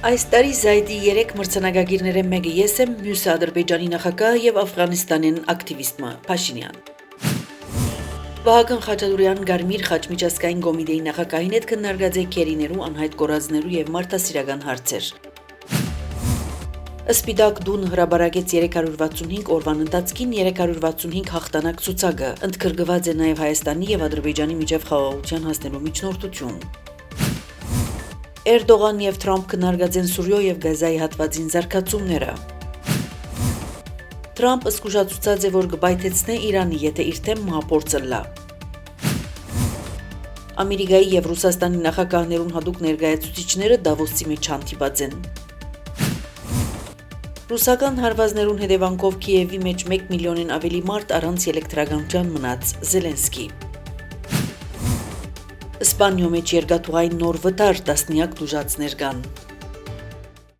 Այս տարի Զայդի 3 մրցանակագիրները մեկը ես եմ, մյուսը Ադրբեջանի նախագահը եւ Աֆղանիստանեն ակտիվիստը Փաշինյան։ Վահագն Խաչատուրյան Գարմիր Խաչմիջասկային կոմիտեի նախագահին հետ քննարկած է քերիներու անհայտ կորածներու եւ մարդասիրական հարցեր։ Սպիտակ դուն հրաբարակեց 365 օրվան ընթացքին 365 հաղթանակ ցուցակը, ընդգրկված է նաեւ Հայաստանի եւ Ադրբեջանի միջև խաղաղության հասնելու միջնորդություն։ Էրդողան եւ Թրամփ քննարկած են Սուրիո եւ Գազայի հատվածին զարգացումները։ Թրամփը զսկուշացուցած է, որ կբայթեցնե Իրանի, եթե իր թեմ մահապորձը լա։ Ամերիկայի եւ Ռուսաստանի նախագահներուն հատուկ ներկայացուցիչները Դավոսի մեջ հանդիպած են։ Ռուսական հարվածներուն հետևանքով Կիևի մեջ 1 միլիոնին ավելի մարդ առանց էլեկտրականության մնաց Զելենսկի։ Իսպանիո մեջ երկաթուղային նոր վտար տասնյակ տուժածներ կան։